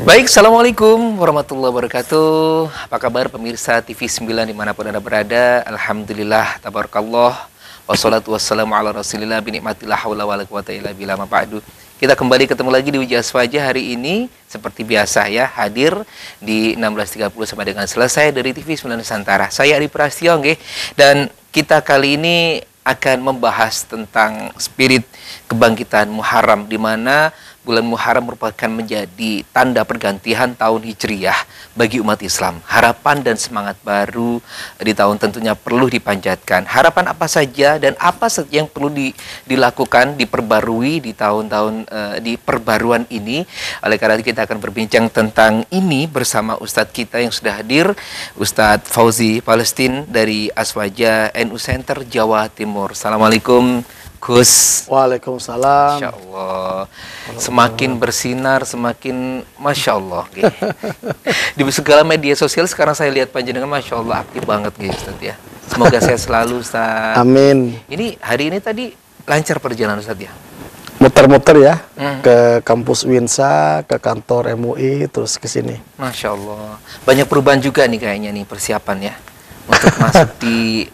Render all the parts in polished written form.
Baik, Assalamualaikum warahmatullahi wabarakatuh. Apa kabar pemirsa TV 9 dimanapun Anda berada? Alhamdulillah, tabarakallah. Wassalatu wassalamu ala rasulillah binikmatillah hawla wa la quwata illa billah ma ba'du. Kita kembali ketemu lagi di Wijaz Wajah hari ini. Seperti biasa ya, hadir di 16.30 sampai dengan selesai dari TV 9 Nusantara. Saya Ari Prastio, dan kita kali ini akan membahas tentang spirit kebangkitan Muharram, di mana bulan Muharram merupakan menjadi tanda pergantian tahun Hijriyah bagi umat Islam. Harapan dan semangat baru di tahun tentunya perlu dipanjatkan. Harapan apa saja dan apa saja yang perlu dilakukan, diperbarui di tahun-tahun di perbaruan ini. Oleh karena itu kita akan berbincang tentang ini bersama Ustadz kita yang sudah hadir, Ustadz Fauzi Palestin dari Aswaja NU Center Jawa Timur. Assalamualaikum Gus. Waalaikumsalam. Masya Allah. Semakin bersinar, semakin Masya Allah. Di segala media sosial sekarang saya lihat panjenengan Masya Allah aktif banget Ustaz ya. Semoga saya selalu Ustaz. Amin. Ini hari ini tadi lancar perjalanan Ustaz ya? Muter-muter ya, ke kampus Winsa, ke kantor MUI, terus ke sini. Masya Allah. Banyak perubahan juga nih kayaknya nih persiapan ya. Untuk masuk di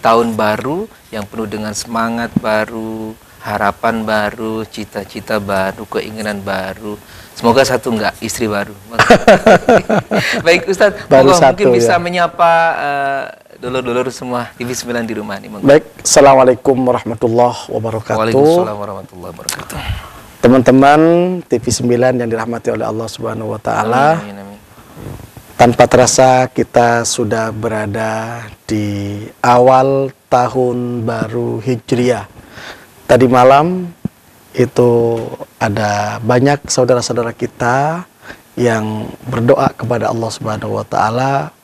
tahun baru yang penuh dengan semangat baru, harapan baru, cita-cita baru, keinginan baru. Semoga satu enggak istri baru. Baik Ustadz, mungkin bisa menyapa dulur-dulur semua TV 9 di rumah nih. Baik, Assalamualaikum warahmatullahi wabarakatuh. Waalaikumsalam warahmatullahi wabarakatuh. Teman-teman TV 9 yang dirahmati oleh Allah Subhanahu wa taala. Amin, amin. Tanpa terasa kita sudah berada di awal tahun baru Hijriah. Tadi malam itu ada banyak saudara-saudara kita yang berdoa kepada Allah Subhanahu wa taala,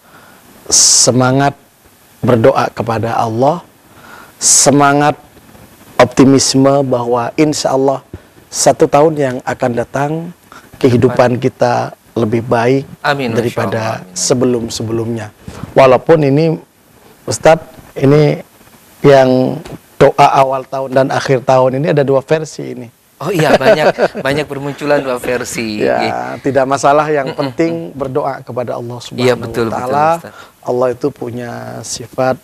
semangat berdoa kepada Allah, semangat optimisme bahwa insya Allah 1 tahun yang akan datang kehidupan kita lebih baik daripada sebelum-sebelumnya. Walaupun ini Ustadz, ini yang doa awal tahun dan akhir tahun ini ada 2 versi ini. Oh iya, banyak bermunculan 2 versi. Ya, tidak masalah, yang penting berdoa kepada Allah Subhanahu wa taala. Allah itu punya sifat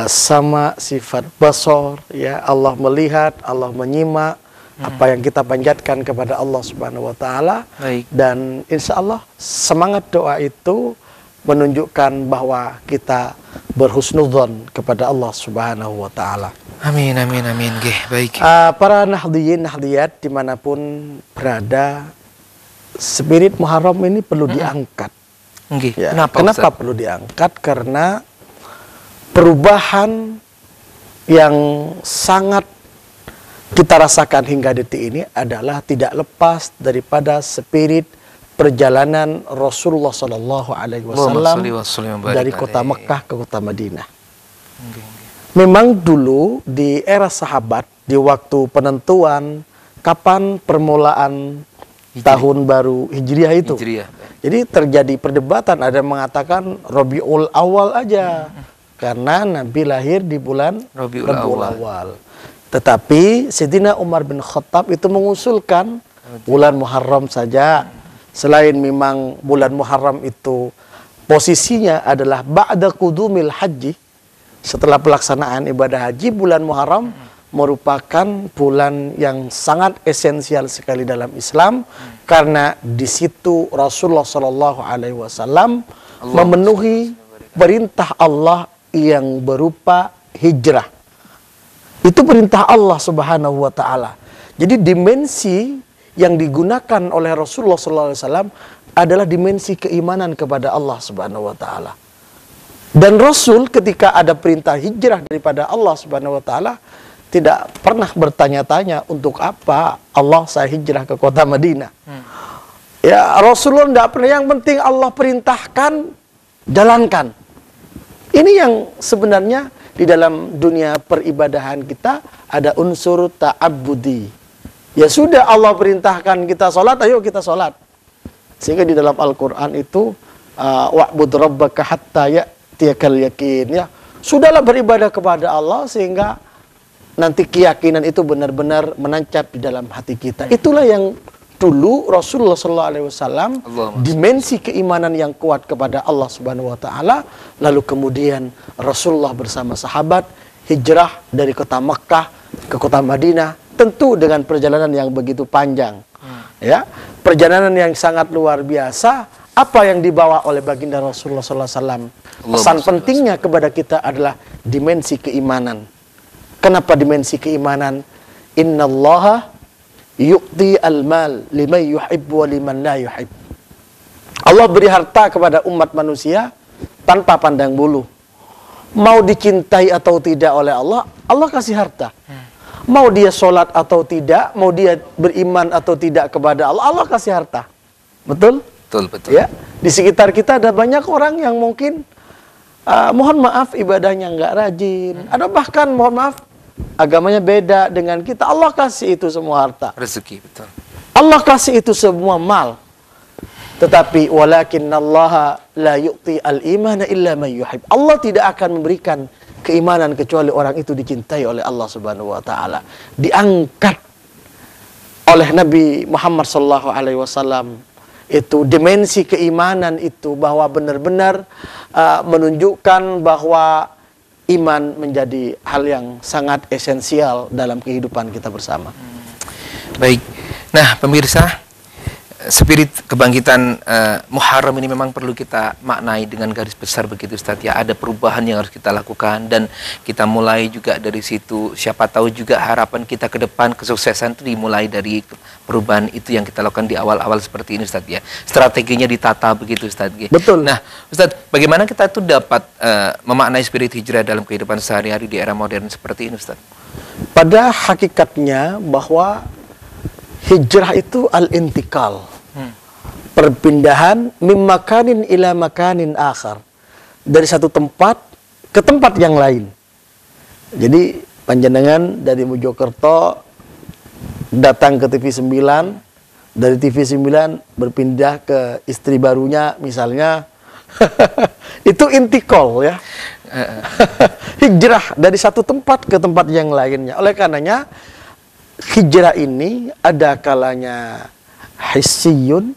sama sifat basor ya. Allah melihat, Allah menyimak apa yang kita panjatkan kepada Allah Subhanahu wa taala. Dan insya Allah semangat doa itu menunjukkan bahwa kita berhusnudzon kepada Allah Subhanahu wa taala. Amin, amin, amin. Baik. Para nahdiyin nahdiyat dimanapun berada, spirit Muharram ini perlu diangkat. Ya. Kenapa perlu diangkat? Karena perubahan yang sangat kita rasakan hingga detik ini adalah tidak lepas daripada spirit perjalanan Rasulullah Shallallahu Alaihi Wasallam dari kota Mekah ke kota Madinah. Memang dulu di era sahabat, di waktu penentuan kapan permulaan tahun baru Hijriah itu, jadi terjadi perdebatan. Ada yang mengatakan Rabiul Awal aja, karena Nabi lahir di bulan Rabiul Awal. Tetapi Sayyidina Umar bin Khattab itu mengusulkan bulan Muharram saja. Selain memang bulan Muharram itu posisinya adalah ba'da qudumil haji, setelah pelaksanaan ibadah haji, bulan Muharram merupakan bulan yang sangat esensial sekali dalam Islam, karena di situ Rasulullah Shallallahu Alaihi Wasallam memenuhi perintah Allah yang berupa hijrah. Itu perintah Allah Subhanahu wa taala. Jadi dimensi yang digunakan oleh Rasulullah SAW adalah dimensi keimanan kepada Allah Subhanahu wa taala. Dan Rasul ketika ada perintah hijrah daripada Allah Subhanahu wa taala tidak pernah bertanya-tanya untuk apa Allah saya hijrah ke kota Madinah. Ya, Rasulullah tidak pernah, yang penting Allah perintahkan, jalankan. Ini yang sebenarnya di dalam dunia peribadahan kita ada unsur ta'abbudi. Ya sudah, Allah perintahkan kita sholat, ayo kita sholat. Sehingga di dalam Al-Quran itu wa'bud rabbaka hatta ya'tiyakal yakin, ya. Sudahlah beribadah kepada Allah sehingga nanti keyakinan itu benar-benar menancap di dalam hati kita. Itulah yang dulu Rasulullah SAW Allahumma dimensi keimanan yang kuat kepada Allah Subhanahu Wa Taala, lalu kemudian Rasulullah bersama sahabat hijrah dari kota Mekah ke kota Madinah, tentu dengan perjalanan yang begitu panjang, ya, perjalanan yang sangat luar biasa. Apa yang dibawa oleh baginda Rasulullah SAW? Pesan pentingnya kepada kita adalah dimensi keimanan. Kenapa dimensi keimanan? Innallaha yu'ti al-mal liman yuhibbu wa liman la yuhib. Allah beri harta kepada umat manusia tanpa pandang bulu. Mau dicintai atau tidak oleh Allah, Allah kasih harta. Mau dia sholat atau tidak, mau dia beriman atau tidak kepada Allah, Allah kasih harta. Betul? Betul. Ya, di sekitar kita ada banyak orang yang mungkin mohon maaf ibadahnya nggak rajin, ada bahkan mohon maaf agamanya beda dengan kita. Allah kasih itu semua harta, Rezeki, betul. Allah kasih itu semua mal. Tetapi walakinnallaha la yu'ti al-imana illa man yuhib. Allah tidak akan memberikan keimanan kecuali orang itu dicintai oleh Allah Subhanahu wa taala. Diangkat oleh Nabi Muhammad sallallahu alaihi wasallam itu dimensi keimanan itu, bahwa benar-benar menunjukkan bahwa iman menjadi hal yang sangat esensial dalam kehidupan kita bersama. Baik. Nah, pemirsa, spirit kebangkitan Muharram ini memang perlu kita maknai dengan garis besar begitu Ustaz ya. Ada perubahan yang harus kita lakukan dan kita mulai juga dari situ. Siapa tahu juga harapan kita ke depan kesuksesan itu dimulai dari perubahan itu yang kita lakukan di awal-awal seperti ini Ustaz ya. Strateginya ditata begitu Ustaz ya. Betul. Nah, Ustaz, bagaimana kita tuh dapat memaknai spirit hijrah dalam kehidupan sehari-hari di era modern seperti ini Ustaz? Pada hakikatnya bahwa hijrah itu al-intikal. Perpindahan mimakanin ila makanin akhar, dari satu tempat ke tempat yang lain. Jadi panjenengan dari Mojokerto datang ke TV 9, dari TV 9 berpindah ke istri barunya misalnya. Itu intikal ya. Hijrah dari satu tempat ke tempat yang lainnya. Oleh karenanya hijrah ini ada kalanya hissiyun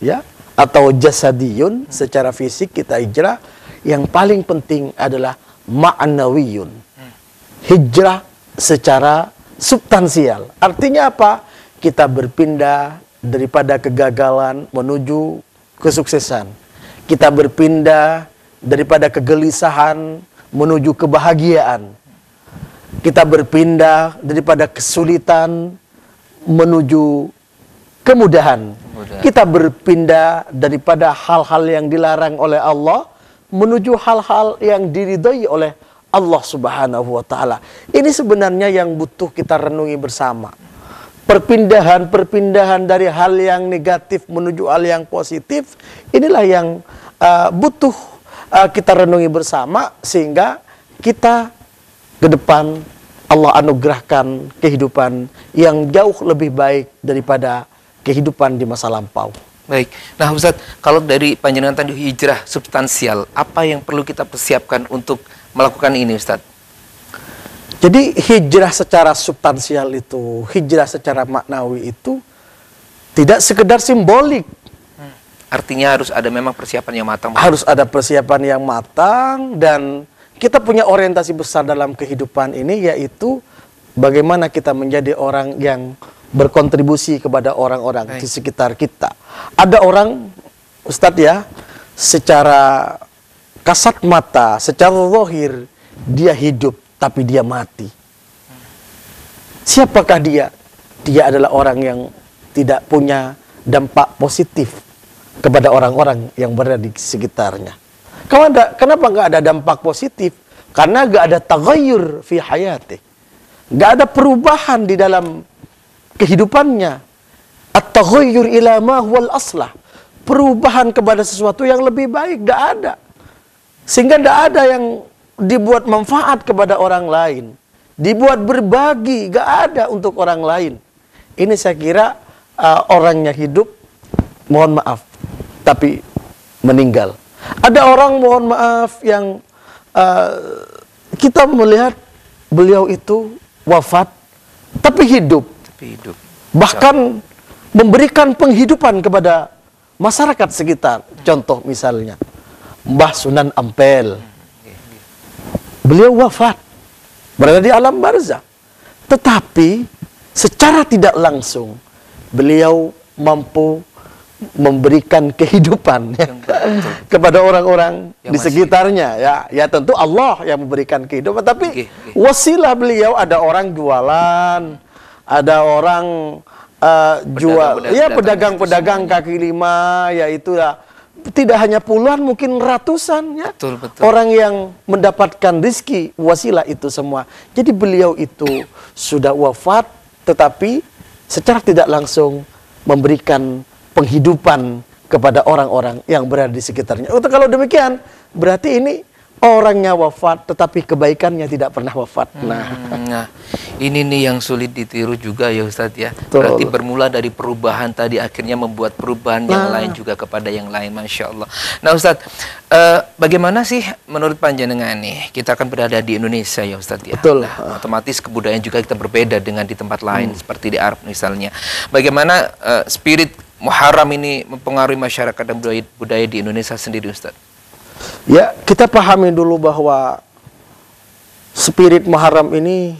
ya, atau jasadiyun, secara fisik kita hijrah. Yang paling penting adalah ma'nawiyun, hijrah secara substansial. Artinya apa? Kita berpindah daripada kegagalan menuju kesuksesan. Kita berpindah daripada kegelisahan menuju kebahagiaan. Kita berpindah daripada kesulitan menuju kemudahan. Kita berpindah daripada hal-hal yang dilarang oleh Allah menuju hal-hal yang diridhai oleh Allah Subhanahu wa taala. Ini sebenarnya yang butuh kita renungi bersama. Perpindahan-perpindahan dari hal yang negatif menuju hal yang positif, inilah yang butuh kita renungi bersama, sehingga kita ke depan Allah anugerahkan kehidupan yang jauh lebih baik daripada kehidupan di masa lampau. Baik. Nah, Ustaz, kalau dari panjenengan tadi hijrah substansial, apa yang perlu kita persiapkan untuk melakukan ini, Ustaz? Jadi hijrah secara substansial itu, hijrah secara maknawi itu tidak sekedar simbolik. Artinya harus ada memang persiapan yang matang. Harus ada persiapan yang matang, dan kita punya orientasi besar dalam kehidupan ini, yaitu bagaimana kita menjadi orang yang berkontribusi kepada orang-orang di sekitar kita. Ada orang, Ustadz ya, secara kasat mata, secara zahir, dia hidup, tapi dia mati. Siapakah dia? Dia adalah orang yang tidak punya dampak positif kepada orang-orang yang berada di sekitarnya. Kenapa nggak ada dampak positif? Karena nggak ada taghayyur fi hayati. Nggak ada perubahan di dalam kehidupannya. At-taghayyur ila ma huwal aslah. Perubahan kepada sesuatu yang lebih baik nggak ada. Sehingga nggak ada yang dibuat manfaat kepada orang lain. Dibuat berbagi, nggak ada untuk orang lain. Ini saya kira orangnya hidup, mohon maaf, tapi meninggal. Ada orang, mohon maaf, yang kita melihat beliau itu wafat, tapi hidup. Hidup. Bahkan memberikan penghidupan kepada masyarakat sekitar. Contoh misalnya Mbah Sunan Ampel, beliau wafat, berada di alam barzah, tetapi secara tidak langsung beliau mampu memberikan kehidupan ya, kepada orang-orang di sekitarnya. Ya tentu Allah yang memberikan kehidupan, tapi wasilah beliau, ada orang jualan, ada orang pedagang kaki lima, yaitu ya, tidak hanya puluhan, mungkin ratusan ya. Betul. Orang yang mendapatkan rizki wasilah itu semua. Jadi beliau itu sudah wafat, tetapi secara tidak langsung memberikan penghidupan kepada orang-orang yang berada di sekitarnya. Kalau demikian, berarti ini orangnya wafat, tetapi kebaikannya tidak pernah wafat. Nah, ini nih yang sulit ditiru juga ya Ustadz ya. Betul. Berarti bermula dari perubahan tadi, akhirnya membuat perubahan yang lain juga kepada yang lain. Masya Allah. Nah Ustadz, bagaimana sih menurut panjenengan nih, kita akan berada di Indonesia ya Ustadz ya. Betul. Nah, otomatis kebudayaan juga kita berbeda dengan di tempat lain, seperti di Arab misalnya. Bagaimana spirit Muharram ini mempengaruhi masyarakat dan budaya di Indonesia sendiri Ustadz? Ya, kita pahami dulu bahwa spirit Muharram ini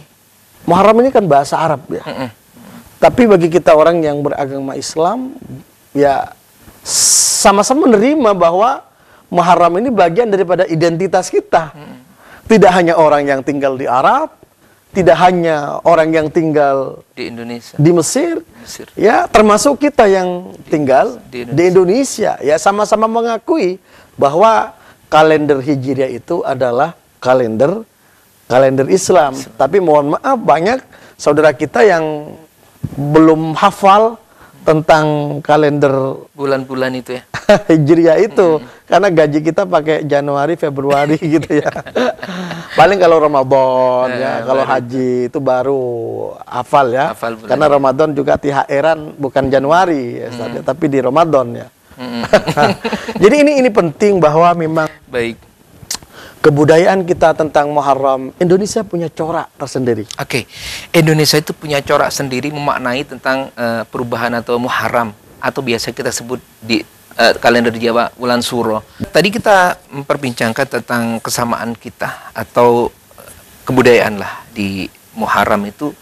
kan bahasa Arab ya. Tapi bagi kita orang yang beragama Islam, ya sama-sama menerima bahwa Muharram ini bagian daripada identitas kita. Tidak hanya orang yang tinggal di Arab, tidak hanya orang yang tinggal di Indonesia, di Mesir, ya termasuk kita yang tinggal di Indonesia. Ya sama-sama mengakui bahwa kalender Hijriah itu adalah kalender Islam. Tapi mohon maaf, banyak saudara kita yang belum hafal tentang kalender bulan-bulan itu ya. Hijriah itu, karena gaji kita pakai Januari, Februari gitu ya. Paling kalau Ramadan ya, kalau haji itu baru hafal ya. Karena Ramadan juga THR-an bukan Januari ya, tapi di Ramadan ya. Jadi ini penting bahwa memang kebudayaan kita tentang Muharram, Indonesia punya corak tersendiri. Oke, Indonesia itu punya corak sendiri memaknai tentang perubahan atau Muharram, atau biasa kita sebut di kalender Jawa bulan Suro. Tadi kita memperbincangkan tentang kesamaan kita atau kebudayaan lah di Muharram itu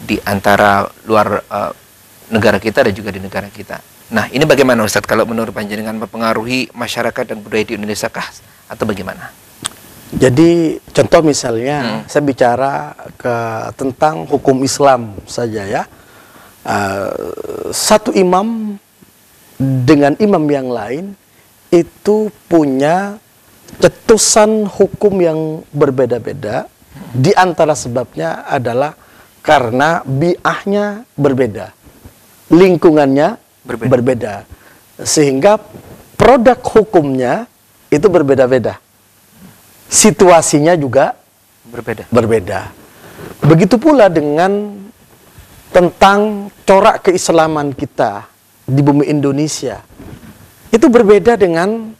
di antara luar negara kita dan juga di negara kita. Nah, ini bagaimana Ustadz kalau menurut panjenengan mempengaruhi masyarakat dan budaya di Indonesia kah atau bagaimana? Jadi contoh misalnya saya bicara tentang hukum Islam saja ya. Satu imam dengan imam yang lain itu punya cetusan hukum yang berbeda-beda. Di antara sebabnya adalah karena bi'ahnya berbeda, lingkungannya berbeda, sehingga produk hukumnya itu berbeda-beda, situasinya juga berbeda. Begitu pula dengan tentang corak keislaman kita di bumi Indonesia, itu berbeda dengan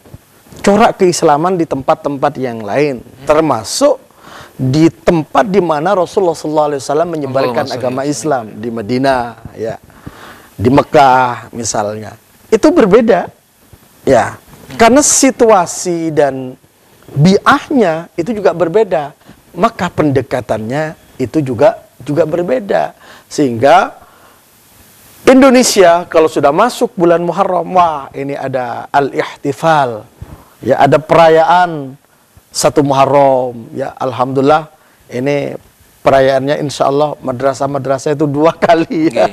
corak keislaman di tempat-tempat yang lain, termasuk di tempat di mana Rasulullah SAW menyebarkan agama Islam, di Madinah, ya, di Mekah misalnya, itu berbeda, ya, karena situasi dan bi'ahnya itu juga berbeda, maka pendekatannya itu juga berbeda, sehingga Indonesia kalau sudah masuk bulan Muharram, wah ini ada al-ihtifal, ya ada perayaan 1 Muharram, ya alhamdulillah ini perayaannya insya Allah madrasah-madrasah itu 2 kali, ya.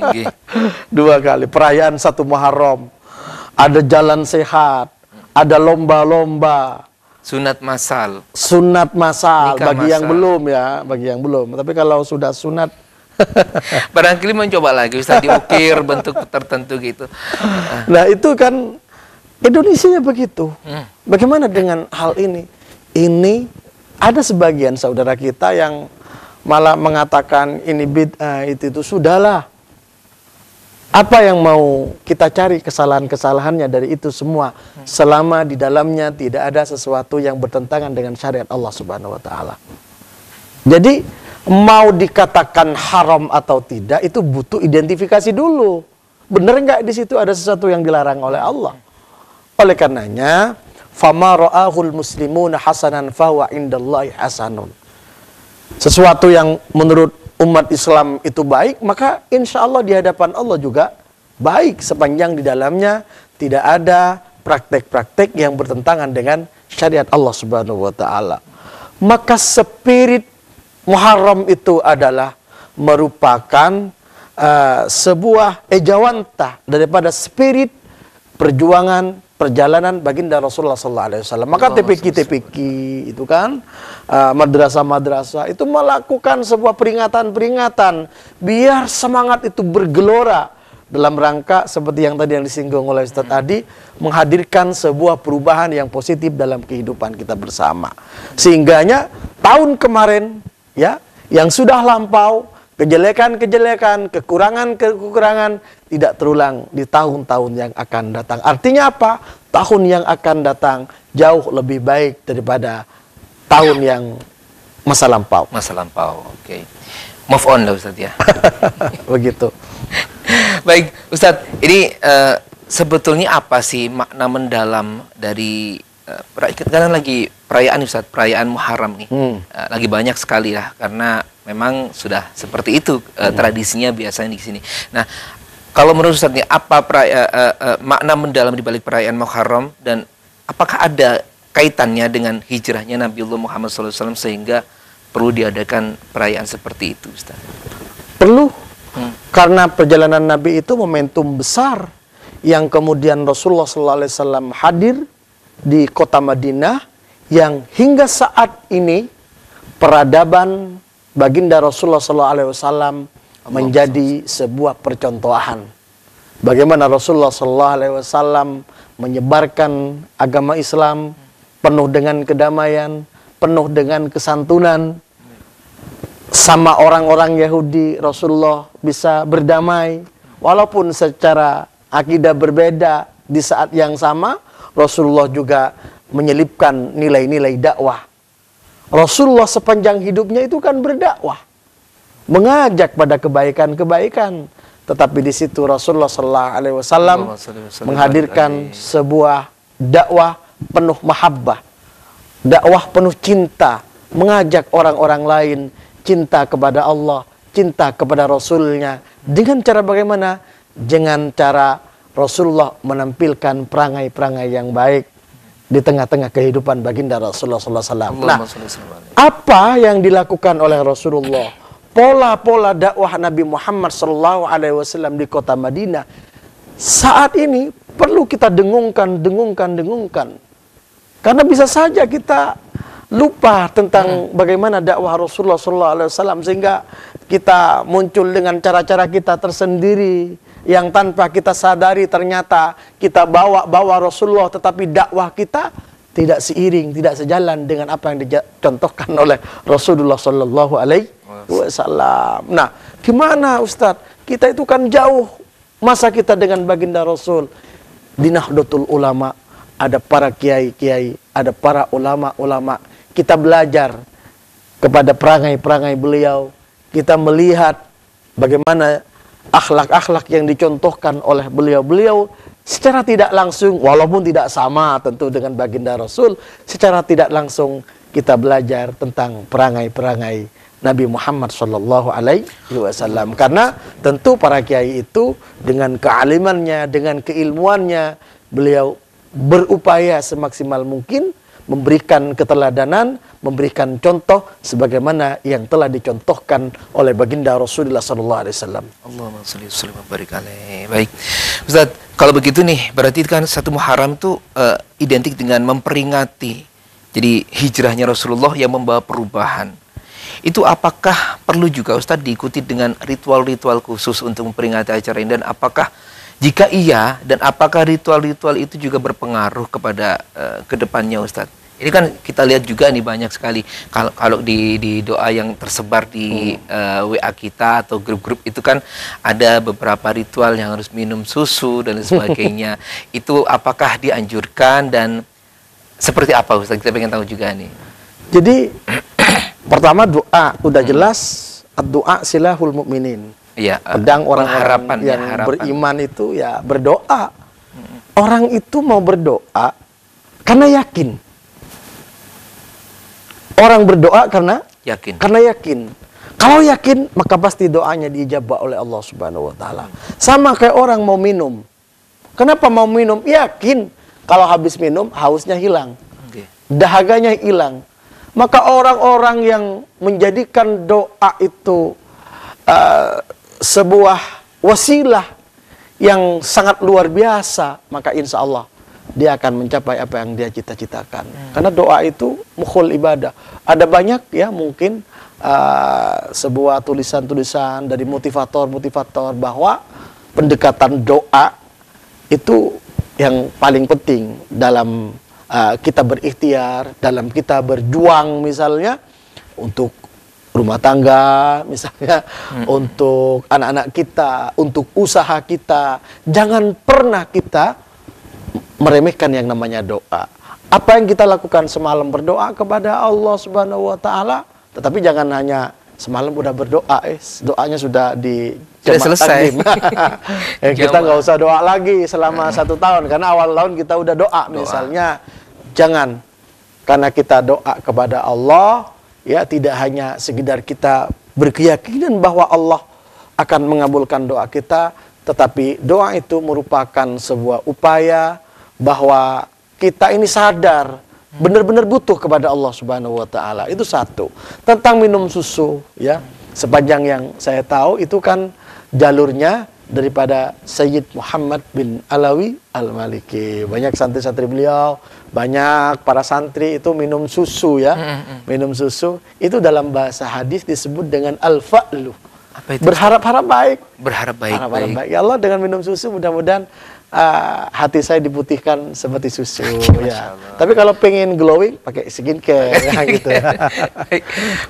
2 kali perayaan 1 Muharram, ada jalan sehat, ada lomba-lomba, sunat masal bagi yang belum ya, bagi yang belum. Tapi kalau sudah sunat barangkali mencoba lagi Ustaz, diukir bentuk tertentu gitu. Nah itu kan Indonesia begitu. Bagaimana dengan hal ini? Ini ada sebagian saudara kita yang malah mengatakan ini bid'ah, itu sudahlah. Apa yang mau kita cari kesalahan-kesalahannya dari itu semua, selama di dalamnya tidak ada sesuatu yang bertentangan dengan syariat Allah Subhanahu wa taala. Jadi mau dikatakan haram atau tidak itu butuh identifikasi dulu. benar nggak di situ ada sesuatu yang dilarang oleh Allah? Oleh karenanya, fama ra'ahul muslimuna hasanan fahuwa indallahi hasanun. Sesuatu yang menurut umat Islam itu baik, maka insya Allah di hadapan Allah juga baik, sepanjang di dalamnya tidak ada praktek-praktek yang bertentangan dengan syariat Allah Subhanahu wa taala. Maka spirit Muharram itu adalah merupakan sebuah ejawantah daripada spirit perjuangan perjalanan baginda Rasulullah SAW. Maka TPQ itu kan, madrasah-madrasah itu melakukan sebuah peringatan-peringatan biar semangat itu bergelora dalam rangka seperti yang tadi yang disinggung oleh Ustaz Adi, menghadirkan sebuah perubahan yang positif dalam kehidupan kita bersama. Sehingganya tahun kemarin ya yang sudah lampau, kejelekan-kejelekan, kekurangan-kekurangan tidak terulang di tahun-tahun yang akan datang. Artinya apa? Tahun yang akan datang jauh lebih baik daripada tahun yang masa lampau. Masa lampau, oke. Move on lah Ustadz ya. Begitu. Baik, Ustadz, ini sebetulnya apa sih makna mendalam dari karena lagi perayaan Ustadz, perayaan Muharram nih. Lagi banyak sekali ya, karena memang sudah seperti itu tradisinya biasanya di sini. Nah, kalau menurut Ustadz nih, apa makna mendalam di balik perayaan Muharram, dan apakah ada kaitannya dengan hijrahnya Nabiullah Muhammad SAW sehingga perlu diadakan perayaan seperti itu, Ustaz? Perlu, karena perjalanan Nabi itu momentum besar yang kemudian Rasulullah SAW hadir di kota Madinah, yang hingga saat ini peradaban baginda Rasulullah SAW menjadi sebuah percontohan. Bagaimana Rasulullah SAW menyebarkan agama Islam penuh dengan kedamaian, penuh dengan kesantunan. Sama orang-orang Yahudi, Rasulullah bisa berdamai. Walaupun secara akidah berbeda, di saat yang sama Rasulullah juga menyelipkan nilai-nilai dakwah. Rasulullah sepanjang hidupnya itu kan berdakwah, mengajak pada kebaikan-kebaikan. Tetapi di situ Rasulullah SAW menghadirkan sebuah dakwah penuh mahabbah, dakwah penuh cinta, mengajak orang-orang lain cinta kepada Allah, cinta kepada Rasulnya. Dengan cara bagaimana? Dengan cara Rasulullah menampilkan perangai-perangai yang baik di tengah-tengah kehidupan baginda Rasulullah SAW. Nah, apa yang dilakukan oleh Rasulullah? Pola-pola dakwah Nabi Muhammad SAW di kota Madinah saat ini perlu kita dengungkan. Karena bisa saja kita lupa tentang bagaimana dakwah Rasulullah SAW, sehingga kita muncul dengan cara-cara kita tersendiri yang tanpa kita sadari ternyata kita bawa Rasulullah, tetapi dakwah kita tidak seiring, tidak sejalan dengan apa yang dicontohkan oleh Rasulullah SAW. Nah, gimana Ustadz? Kita itu kan jauh masa kita dengan baginda Rasul. Di Nahdlatul Ulama ada para kiai-kiai, ada para ulama-ulama. Kita belajar kepada perangai-perangai beliau. Kita melihat bagaimana akhlak-akhlak yang dicontohkan oleh beliau-beliau secara tidak langsung, walaupun tidak sama tentu dengan baginda Rasul, secara tidak langsung kita belajar tentang perangai-perangai Nabi Muhammad SAW. Karena tentu para kiai itu dengan kealimannya, dengan keilmuannya, beliau berupaya semaksimal mungkin memberikan keteladanan, memberikan contoh sebagaimana yang telah dicontohkan oleh baginda Rasulullah SAW. Allahumma sholli wa sallim wa barik alaihi. Baik, Ustaz, kalau begitu nih, berarti kan satu Muharram itu identik dengan memperingati jadi hijrahnya Rasulullah yang membawa perubahan. Itu apakah perlu juga Ustaz diikuti dengan ritual-ritual khusus untuk memperingati acara ini, dan apakah jika iya, dan apakah ritual-ritual itu juga berpengaruh kepada kedepannya Ustaz? Ini kan kita lihat juga nih banyak sekali kalau di doa yang tersebar di WA kita atau grup-grup itu kan ada beberapa ritual yang harus minum susu dan sebagainya. Itu apakah dianjurkan dan seperti apa Ustaz? Kita pengen tahu juga nih. Jadi pertama doa, udah jelas doa silahul mukminin. Iya, Pedang orang-orang pengharapan, ya, yang harapan. beriman itu ya berdoa. Orang itu mau berdoa karena yakin. Orang berdoa karena Yakin. yakin. Kalau yakin, maka pasti doanya diijabah oleh Allah Subhanahu wa taala. Sama kayak orang mau minum. Kenapa mau minum? Yakin. Kalau habis minum, hausnya hilang. Oke. Dahaganya hilang. Maka orang-orang yang menjadikan doa itu sebuah wasilah yang sangat luar biasa, maka insya Allah dia akan mencapai apa yang dia cita-citakan. Karena doa itu mukhul ibadah. Ada banyak ya mungkin sebuah tulisan-tulisan dari motivator-motivator bahwa pendekatan doa itu yang paling penting dalam kita berikhtiar, dalam kita berjuang misalnya untuk rumah tangga misalnya, untuk anak-anak kita, untuk usaha kita. Jangan pernah kita meremehkan yang namanya doa. Apa yang kita lakukan semalam berdoa kepada Allah Subhanahu wa taala, tetapi jangan hanya semalam udah berdoa, doanya sudah di Sudah selesai. Kita nggak usah doa lagi selama 1 tahun karena awal tahun kita udah doa. Misalnya jangan, karena kita doa kepada Allah ya tidak hanya sekedar kita berkeyakinan bahwa Allah akan mengabulkan doa kita, tetapi doa itu merupakan sebuah upaya bahwa kita ini sadar benar-benar butuh kepada Allah Subhanahu wa taala. Itu satu. Tentang minum susu ya, sepanjang yang saya tahu itu kan jalurnya daripada Sayyid Muhammad bin Alawi Al-Maliki. Banyak santri-santri beliau, banyak para santri itu minum susu ya. Minum susu itu dalam bahasa hadis disebut dengan al-fa'lu. Apa itu? Berharap-harap baik. Berharap baik. Berharap baik. Ya Allah, dengan minum susu mudah-mudahan hati saya diputihkan seperti susu ya. Tapi kalau pengen glowing pakai skincare ya, gitu.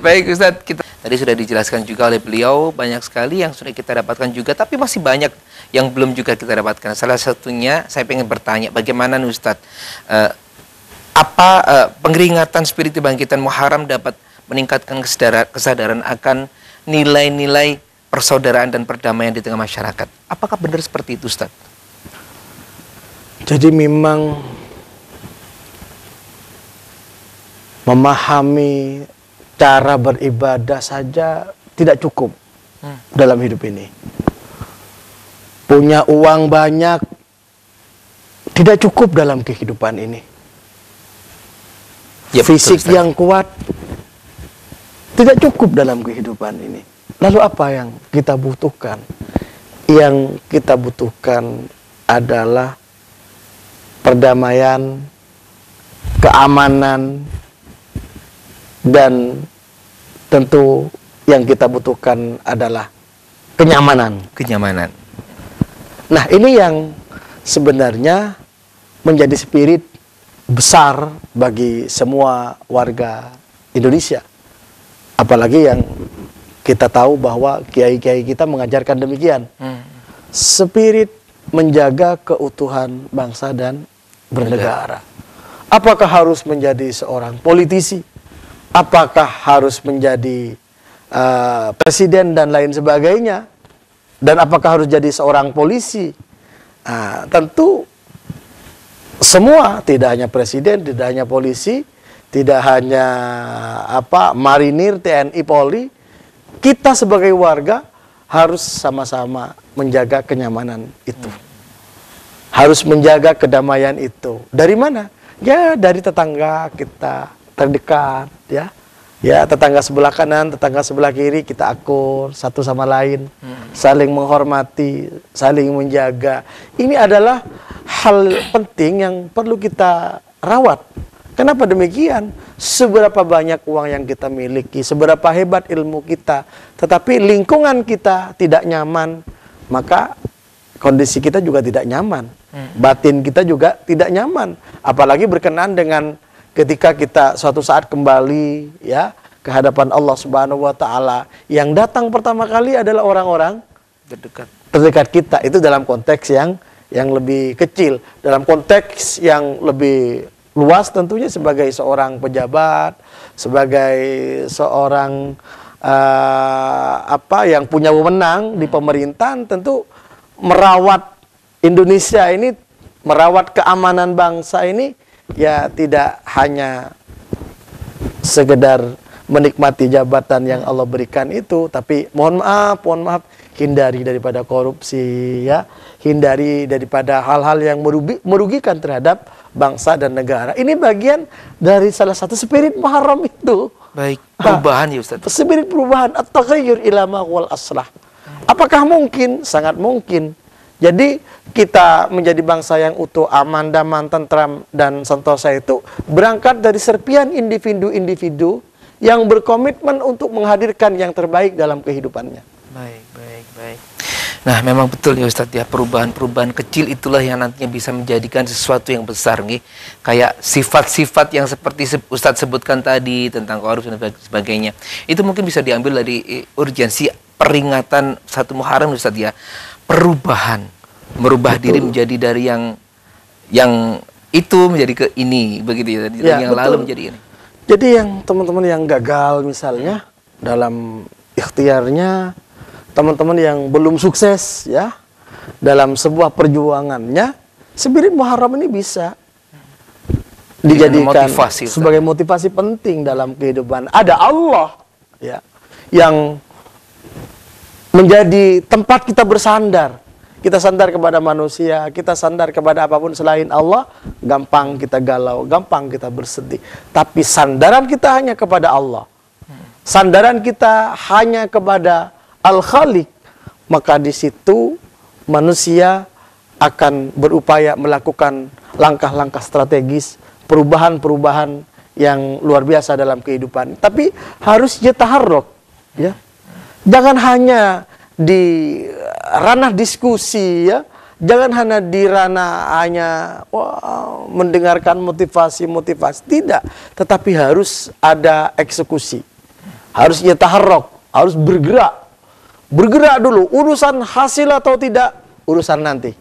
Baik Ustadz, kita tadi sudah dijelaskan juga oleh beliau, banyak sekali yang sudah kita dapatkan juga, tapi masih banyak yang belum juga kita dapatkan. Salah satunya saya pengen bertanya, bagaimana nih Ustadz, pengeringatan spirit kebangkitan Muharram dapat meningkatkan kesadaran akan nilai-nilai persaudaraan dan perdamaian di tengah masyarakat. Apakah benar seperti itu Ustadz? Jadi memang memahami cara beribadah saja tidak cukup dalam hidup ini. Punya uang banyak tidak cukup dalam kehidupan ini. Ya, fisik betul, yang kuat tidak cukup dalam kehidupan ini. Lalu apa yang kita butuhkan? Yang kita butuhkan adalah perdamaian, keamanan, dan tentu yang kita butuhkan adalah kenyamanan. Kenyamanan. Nah, ini yang sebenarnya menjadi spirit besar bagi semua warga Indonesia. Apalagi yang kita tahu bahwa kiai-kiai kita mengajarkan demikian. Spirit menjaga keutuhan bangsa dan bernegara. Apakah harus menjadi seorang politisi? Apakah harus menjadi presiden dan lain sebagainya? Dan apakah harus jadi seorang polisi? Tentu semua, tidak hanya presiden, tidak hanya polisi, tidak hanya marinir, TNI, Polri. Kita sebagai warga harus sama-sama menjaga kenyamanan itu. Harus menjaga kedamaian itu. Dari mana? Ya dari tetangga kita terdekat ya. Ya tetangga sebelah kanan, tetangga sebelah kiri kita akur satu sama lain. Saling menghormati, saling menjaga. Ini adalah hal penting yang perlu kita rawat. Kenapa demikian? Seberapa banyak uang yang kita miliki, seberapa hebat ilmu kita, tetapi lingkungan kita tidak nyaman, maka kondisi kita juga tidak nyaman. Batin kita juga tidak nyaman. Apalagi berkenaan dengan ketika kita suatu saat kembali ya ke hadapan Allah Subhanahu wa taala, yang datang pertama kali adalah orang-orang terdekat kita. Itu dalam konteks yang lebih kecil. Dalam konteks yang lebih luas tentunya sebagai seorang pejabat, sebagai seorang yang punya wewenang di pemerintahan tentu merawat Indonesia ini, merawat keamanan bangsa ini ya tidak hanya sekedar menikmati jabatan yang Allah berikan itu, tapi mohon maaf, hindari daripada korupsi ya, hindari daripada hal-hal yang merugikan terhadap bangsa dan negara. Ini bagian dari salah satu spirit Muharram itu. Baik, perubahan ya Ustaz. Spirit perubahan, at-taghayyur ila ma huwal aslah. Apakah mungkin? Sangat mungkin. Jadi kita menjadi bangsa yang utuh, aman, damai, tentram, dan sentosa itu berangkat dari serpian individu-individu yang berkomitmen untuk menghadirkan yang terbaik dalam kehidupannya. Baik. Nah, memang betul ya Ustadz ya, perubahan-perubahan kecil itulah yang nantinya bisa menjadikan sesuatu yang besar nih. Kayak sifat-sifat yang seperti Ustadz sebutkan tadi tentang korupsi dan sebagainya. Itu mungkin bisa diambil dari urgensi peringatan 1 Muharram Ustadz ya. Perubahan, merubah diri menjadi dari yang itu menjadi ke ini, begitu ya. Dari yang lalu menjadi ini. Jadi yang teman-teman yang gagal misalnya dalam ikhtiarnya, teman-teman yang belum sukses ya dalam sebuah perjuangannya, spirit Muharram ini bisa dijadikan sebagai motivasi penting dalam kehidupan. Ada Allah ya yang menjadi tempat kita bersandar. Kita sandar kepada manusia, kita sandar kepada apapun selain Allah, gampang kita galau, gampang kita bersedih. Tapi sandaran kita hanya kepada Allah. Sandaran kita hanya kepada Al-Khaliq, maka di situ manusia akan berupaya melakukan langkah-langkah strategis, perubahan-perubahan yang luar biasa dalam kehidupan. Tapi harus yataharrok, ya. Jangan hanya di ranah diskusi, ya. Jangan hanya di ranah mendengarkan motivasi-motivasi, tidak. Tetapi harus ada eksekusi. Harus yataharrok, harus bergerak. Bergerak dulu, urusan hasil atau tidak, urusan nanti.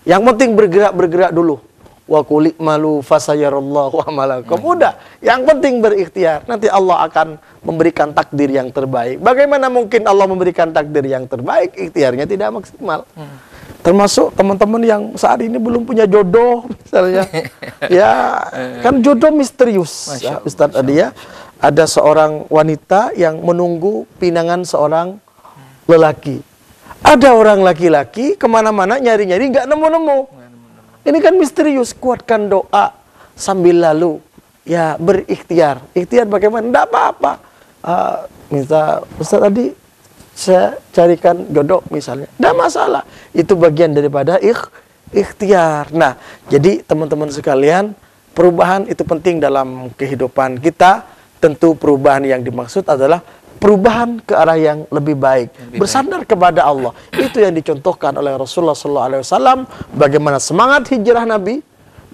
Yang penting bergerak dulu. Wa qul i'malu fasayarallahu amalakum. Udah, yang penting berikhtiar. Nanti Allah akan memberikan takdir yang terbaik. Bagaimana mungkin Allah memberikan takdir yang terbaik, ikhtiarnya tidak maksimal. Termasuk teman-teman yang saat ini belum punya jodoh misalnya. Ya, kan jodoh misterius. Ya, Ustaz Adi ya. Ada seorang wanita yang menunggu pinangan seorang lelaki. Ada orang laki-laki kemana-mana nyari-nyari nggak nemu-nemu. Ini kan misterius. Kuatkan doa sambil lalu ya berikhtiar. Ikhtiar bagaimana? Nggak apa-apa. Minta Ustaz tadi saya carikan jodoh misalnya. Nggak masalah. Itu bagian daripada ikhtiar. Nah, jadi teman-teman sekalian, perubahan itu penting dalam kehidupan kita. Tentu perubahan yang dimaksud adalah perubahan ke arah yang lebih baik, bersandar kepada Allah. Itu yang dicontohkan oleh Rasulullah SAW. Bagaimana semangat hijrah Nabi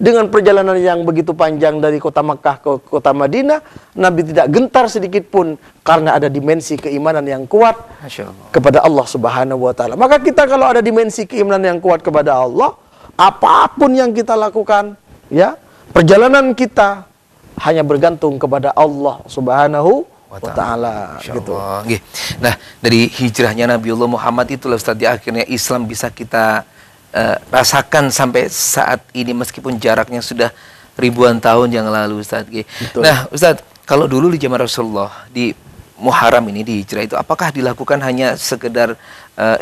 dengan perjalanan yang begitu panjang dari kota Makkah ke kota Madinah, Nabi tidak gentar sedikit pun karena ada dimensi keimanan yang kuat kepada Allah Subhanahu wa taala. Maka kita kalau ada dimensi keimanan yang kuat kepada Allah, apapun yang kita lakukan, ya, perjalanan kita hanya bergantung kepada Allah Subhanahu wa ta'ala gitu. Nah, dari hijrahnya Nabiullah Muhammad itulah Ustaz, akhirnya Islam bisa kita rasakan sampai saat ini meskipun jaraknya sudah ribuan tahun yang lalu Ustaz. Nah, Ustaz, kalau dulu di zaman Rasulullah di Muharram ini, di hijrah itu, apakah dilakukan hanya sekedar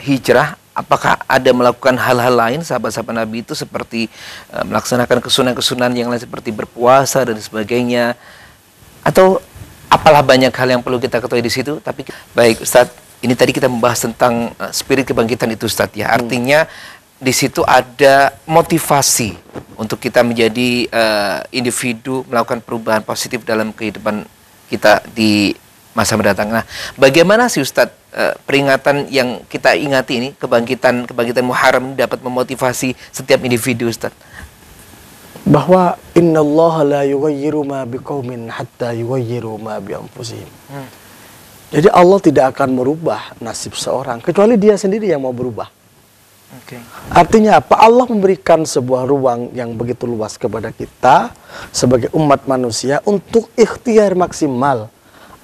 hijrah? Apakah ada melakukan hal-hal lain sahabat-sahabat Nabi itu seperti melaksanakan kesunahan-kesunahan yang lain seperti berpuasa dan sebagainya? Atau apalah banyak hal yang perlu kita ketahui di situ? Tapi baik Ustadz, ini tadi kita membahas tentang spirit kebangkitan itu Ustadz ya. Artinya di situ ada motivasi untuk kita menjadi individu melakukan perubahan positif dalam kehidupan kita di masa mendatang. Nah, bagaimana sih Ustadz peringatan yang kita ingati ini, kebangkitan Muharram ini dapat memotivasi setiap individu Ustadz? Bahwa innallaha la yughayyiru ma biqaumin hatta yughayyiru ma bi anfusihim. Jadi Allah tidak akan merubah nasib seorang kecuali dia sendiri yang mau berubah. Artinya apa? Allah memberikan sebuah ruang yang begitu luas kepada kita sebagai umat manusia untuk ikhtiar maksimal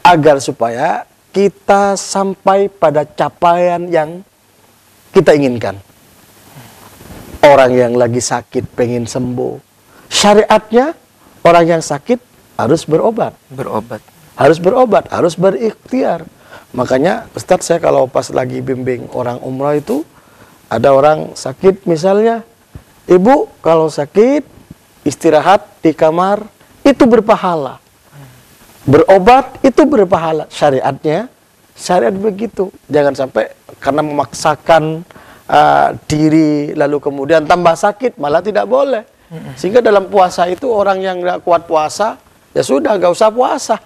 agar supaya kita sampai pada capaian yang kita inginkan. Orang yang lagi sakit pengen sembuh. Syariatnya orang yang sakit harus berobat. Harus berobat, harus berikhtiar. Makanya Ustadz, saya kalau pas lagi bimbing orang umrah itu, ada orang sakit misalnya, ibu kalau sakit istirahat di kamar itu berpahala. Berobat itu berpahala. Syariatnya, syariat begitu. Jangan sampai karena memaksakan diri lalu kemudian tambah sakit, malah tidak boleh. Sehingga dalam puasa itu orang yang nggak kuat puasa, ya sudah nggak usah puasa.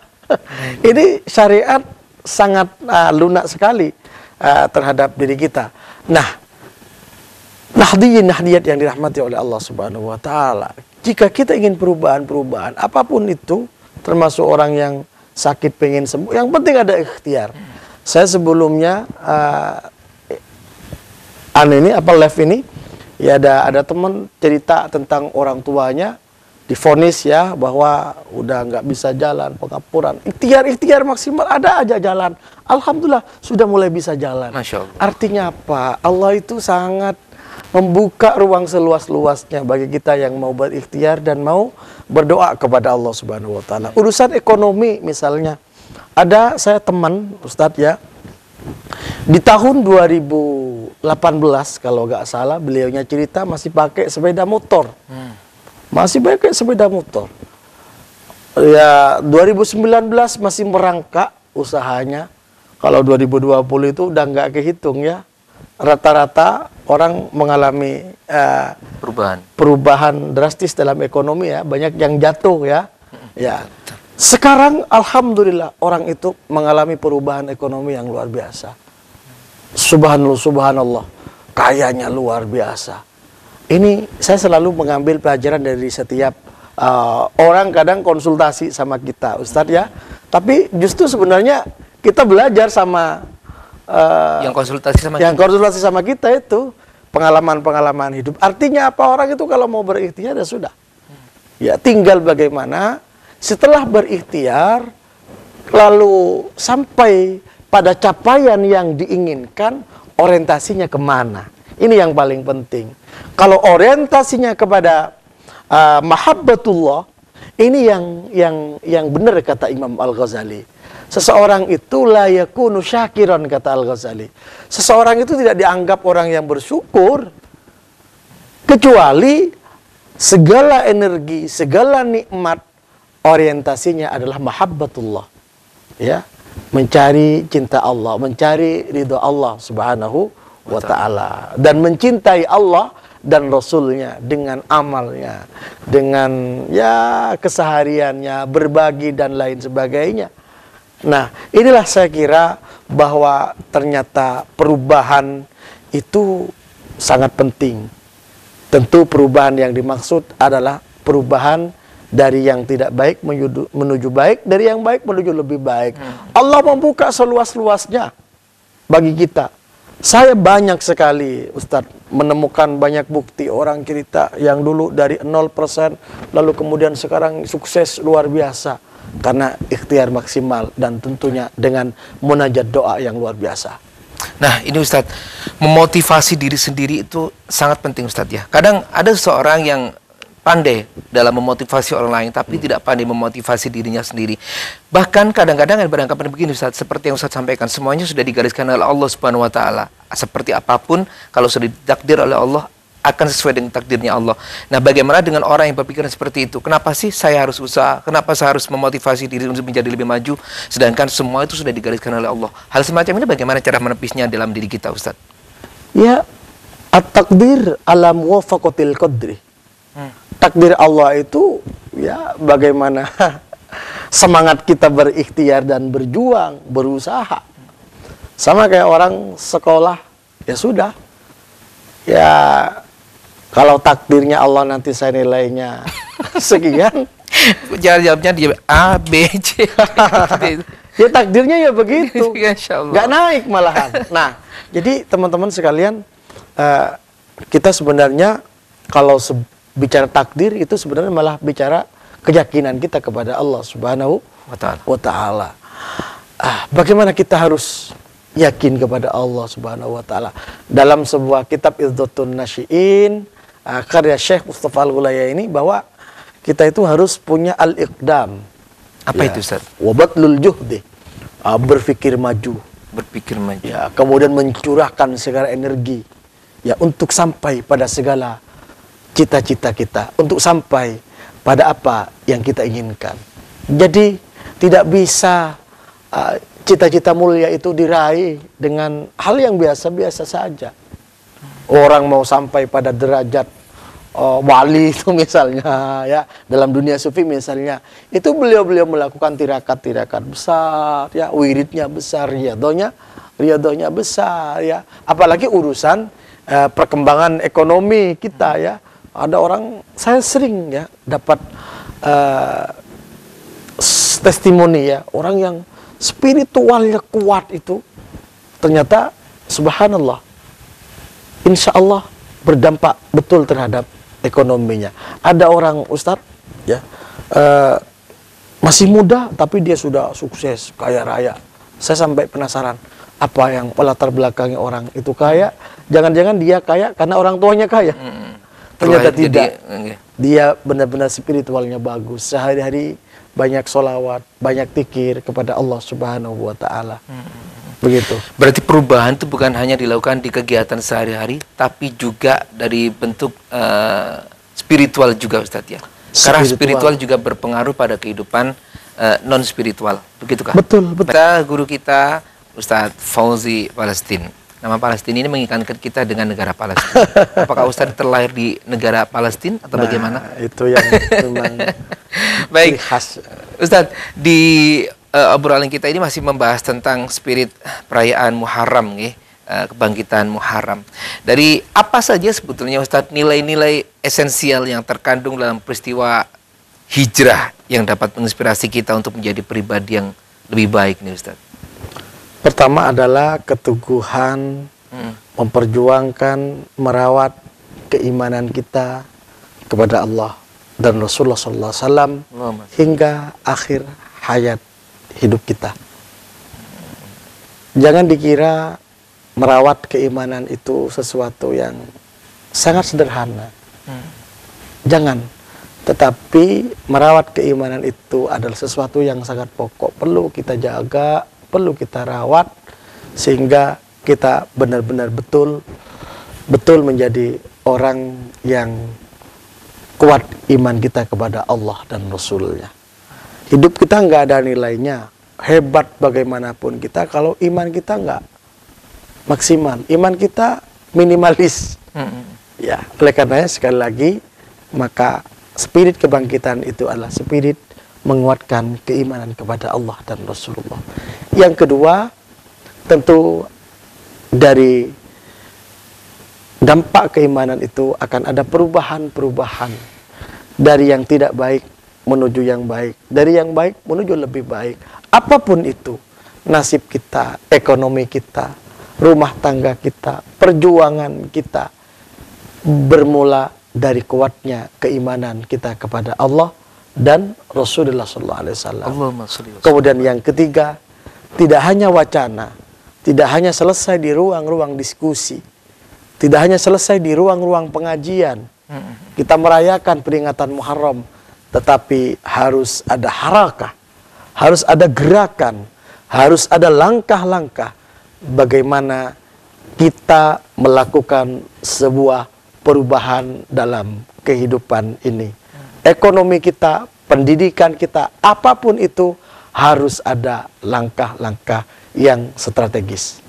Ini syariat sangat lunak sekali terhadap diri kita. Nah, nahdiyat yang dirahmati oleh Allah Subhanahu wa taala. Jika kita ingin perubahan apapun itu, termasuk orang yang sakit pengen sembuh, yang penting ada ikhtiar. Saya sebelumnya live ini ya ada teman cerita tentang orang tuanya divonis ya bahwa udah nggak bisa jalan, pengapuran. Ikhtiar maksimal, ada aja jalan. Alhamdulillah sudah mulai bisa jalan. Masya Allah. Artinya apa? Allah itu sangat membuka ruang seluas-luasnya bagi kita yang mau berikhtiar dan mau berdoa kepada Allah Subhanahu wa taala. Urusan ekonomi misalnya, ada saya teman Ustadz ya, di tahun 2018 kalau nggak salah beliaunya cerita masih pakai sepeda motor. Masih pakai sepeda motor. Ya 2019 masih merangkak usahanya. Kalau 2020 itu udah nggak kehitung ya. Rata-rata orang mengalami perubahan drastis dalam ekonomi ya, banyak yang jatuh ya. Ya. Sekarang alhamdulillah orang itu mengalami perubahan ekonomi yang luar biasa. Subhanallah, kayanya luar biasa. Ini saya selalu mengambil pelajaran dari setiap orang kadang konsultasi sama kita, Ustadz ya. Tapi justru sebenarnya kita belajar sama yang konsultasi sama kita itu pengalaman-pengalaman hidup. Artinya apa? Orang itu kalau mau berikhtiar ya sudah. Ya tinggal bagaimana setelah berikhtiar lalu sampai pada capaian yang diinginkan, orientasinya kemana? Ini yang paling penting. Kalau orientasinya kepada mahabbatullah, ini yang benar kata Imam Al-Ghazali. Seseorang itu la yakunu syakiran, kata Al-Ghazali. Seseorang itu tidak dianggap orang yang bersyukur kecuali segala energi, segala nikmat orientasinya adalah mahabbatullah. Ya, mencari cinta Allah, mencari ridho Allah Subhanahu wa ta'ala, dan mencintai Allah dan Rasulnya dengan amalnya, dengan ya kesehariannya, berbagi dan lain sebagainya. Nah, inilah saya kira bahwa ternyata perubahan itu sangat penting. Tentu perubahan yang dimaksud adalah perubahan dari yang tidak baik menuju baik, dari yang baik menuju lebih baik. Allah membuka seluas-luasnya bagi kita. Saya banyak sekali, Ustadz, menemukan banyak bukti orang cerita yang dulu dari 0%, lalu kemudian sekarang sukses luar biasa. Karena ikhtiar maksimal dan tentunya dengan munajat doa yang luar biasa. Nah ini Ustadz, memotivasi diri sendiri itu sangat penting Ustadz ya. Kadang ada seseorang yang pandai dalam memotivasi orang lain, tapi tidak pandai memotivasi dirinya sendiri. Bahkan kadang-kadang ada beranggapan begini Ustadz, seperti yang Ustadz sampaikan, semuanya sudah digariskan oleh Allah Subhanahu wa ta'ala. Seperti apapun, kalau sudah ditakdir oleh Allah, akan sesuai dengan takdirnya Allah. Nah, bagaimana dengan orang yang berpikiran seperti itu? Kenapa sih saya harus usaha? Kenapa saya harus memotivasi diri untuk menjadi lebih maju? Sedangkan semua itu sudah digariskan oleh Allah. Hal semacam ini bagaimana cara menepisnya dalam diri kita, Ustadz? Ya, at-takdir ala muwafaqatil qadri. Takdir Allah itu ya bagaimana semangat kita berikhtiar dan berjuang, berusaha. Sama kayak orang sekolah, ya sudah. Ya kalau takdirnya Allah nanti saya nilainya sekian, Jangan jawabnya dia A, B, C. ya takdirnya ya begitu. Insya Allah. Nggak naik malahan. Nah, jadi teman-teman sekalian, kita sebenarnya kalau bicara takdir itu sebenarnya malah bicara keyakinan kita kepada Allah Subhanahu wa ta'ala. bagaimana kita harus yakin kepada Allah Subhanahu wa taala. Dalam sebuah kitab Iddatun Nasyiin karya Syekh Mustafa Al-Ghulaya ini, bahwa kita itu harus punya al-iqdam. Apa itu, Ustaz? Wabatlul juhdi, berpikir maju. Berpikir maju. Ya, kemudian mencurahkan segala energi ya untuk sampai pada segala cita-cita kita, untuk sampai pada apa yang kita inginkan. Jadi tidak bisa cita-cita mulia itu diraih dengan hal yang biasa-biasa saja. Orang mau sampai pada derajat wali itu misalnya, ya dalam dunia sufi misalnya, itu beliau melakukan tirakat besar, ya wiridnya besar, riadonya besar, ya apalagi urusan perkembangan ekonomi kita, ya ada orang, saya sering ya dapat testimoni ya, orang yang spiritualnya kuat itu ternyata subhanallah, insya Allah berdampak betul terhadap ekonominya. Ada orang Ustadz ya masih muda tapi dia sudah sukses, kaya raya. Saya sampai penasaran apa yang latar belakangnya orang itu kaya. Jangan-jangan dia kaya karena orang tuanya kaya. Ternyata tidak. Dia benar-benar spiritualnya bagus. Sehari-hari banyak sholawat, banyak zikir kepada Allah Subhanahu wa taala. Begitu. Berarti perubahan itu bukan hanya dilakukan di kegiatan sehari-hari, tapi juga dari bentuk spiritual juga, Ustadz ya. Karena spiritual juga berpengaruh pada kehidupan non spiritual. Begitu kan? Betul. Guru kita Ustadz Fauzi Palestine. Nama Palestina ini mengingatkan kita dengan negara Palestina. Apakah Ustadz terlahir di negara Palestina atau bagaimana? Itu yang memang baik. Khas. Ustadz, di obrolan kita ini masih membahas tentang spirit perayaan Muharram, kebangkitan Muharram. Dari apa saja sebetulnya Ustadz nilai-nilai esensial yang terkandung dalam peristiwa hijrah yang dapat menginspirasi kita untuk menjadi pribadi yang lebih baik nih, Ustadz? Pertama adalah keteguhan, memperjuangkan, merawat keimanan kita kepada Allah dan Rasulullah SAW hingga akhir hayat hidup kita. Jangan dikira merawat keimanan itu sesuatu yang sangat sederhana. Jangan. Tetapi merawat keimanan itu adalah sesuatu yang sangat pokok. Perlu kita jaga, perlu kita rawat, sehingga kita benar-benar betul menjadi orang yang kuat iman kita kepada Allah dan Rasulnya. Hidup kita nggak ada nilainya, hebat bagaimanapun kita kalau iman kita nggak maksimal, iman kita minimalis. Ya, oleh karenanya sekali lagi, maka spirit kebangkitan itu adalah spirit menguatkan keimanan kepada Allah dan Rasulullah. Yang kedua, tentu dari dampak keimanan itu akan ada perubahan-perubahan dari yang tidak baik menuju yang baik, dari yang baik menuju lebih baik. Apapun itu, nasib kita, ekonomi kita, rumah tangga kita, perjuangan kita, bermula dari kuatnya keimanan kita kepada Allah dan Rasulullah SAW. Kemudian yang ketiga, tidak hanya wacana, tidak hanya selesai di ruang-ruang diskusi, tidak hanya selesai di ruang-ruang pengajian. Kita merayakan peringatan Muharram, tetapi harus ada harakah, harus ada gerakan, harus ada langkah-langkah bagaimana kita melakukan sebuah perubahan dalam kehidupan ini. Ekonomi kita, pendidikan kita, apapun itu harus ada langkah-langkah yang strategis.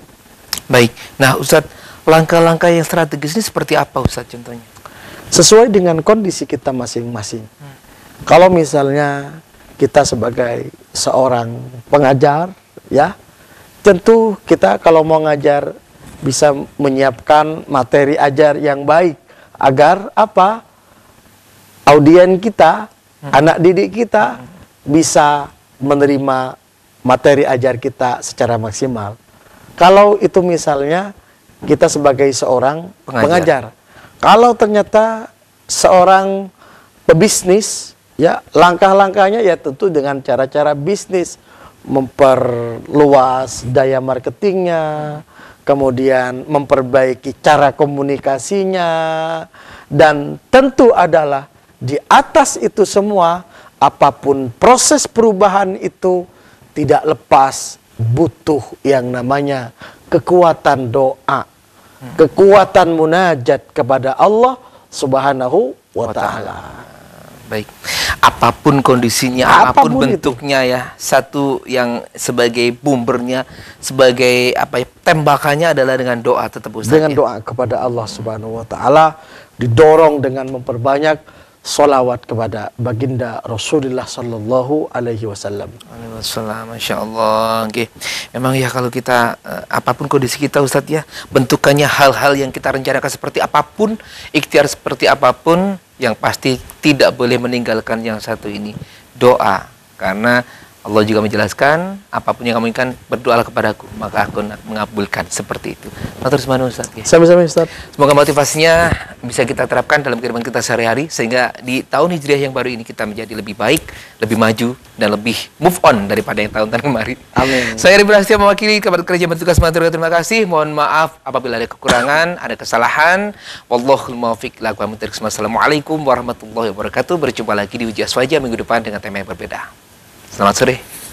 Baik. Nah, Ustadz, langkah-langkah yang strategis ini seperti apa, Ustadz, contohnya? Sesuai dengan kondisi kita masing-masing. Kalau misalnya kita sebagai seorang pengajar, ya, tentu kita kalau mau ngajar bisa menyiapkan materi ajar yang baik agar apa? Audien kita, anak didik kita bisa menerima materi ajar kita secara maksimal. Kalau itu misalnya kita sebagai seorang pengajar. Kalau ternyata seorang pebisnis, ya langkah-langkahnya ya tentu dengan cara-cara bisnis, memperluas daya marketingnya, kemudian memperbaiki cara komunikasinya, dan tentu adalah di atas itu semua, apapun proses perubahan itu tidak lepas butuh yang namanya kekuatan doa, kekuatan munajat kepada Allah Subhanahu wa Ta'ala. Baik, apapun kondisinya, apapun itu. bentuknya ya, satu yang sebagai bumbernya, sebagai apa ya, tembakannya adalah dengan doa tetap Ustaz. Dengan doa kepada Allah Subhanahu wa Ta'ala, didorong dengan memperbanyak sholawat kepada baginda Rasulullah Sallallahu Alaihi Wasallam. Masya Allah. Okay. Memang ya kalau kita apapun kondisi kita Ustadz ya, bentukannya hal-hal yang kita rencanakan seperti apapun, ikhtiar seperti apapun, yang pasti tidak boleh meninggalkan yang satu ini, doa. Karena Allah juga menjelaskan, apapun yang kamu inginkan, berdoalah kepadaku, maka aku mengabulkan, seperti itu. Matur nuwun Ustaz. Sama-sama Ustaz. Semoga motivasinya bisa kita terapkan dalam kehidupan kita sehari-hari, sehingga di tahun Hijriah yang baru ini kita menjadi lebih baik, lebih maju, dan lebih move on daripada yang tahun-tahun kemarin. Amin. Saya Ridwan Setia mewakili kabar kerja bertugas mengaturkan terima kasih. Mohon maaf apabila ada kekurangan, ada kesalahan. Wallahul muwaffiq ila aqwamit thoriq. Wassalamualaikum warahmatullahi wabarakatuh. Berjumpa lagi di Uji Aswaja minggu depan dengan tema yang berbeda. Selamat sore.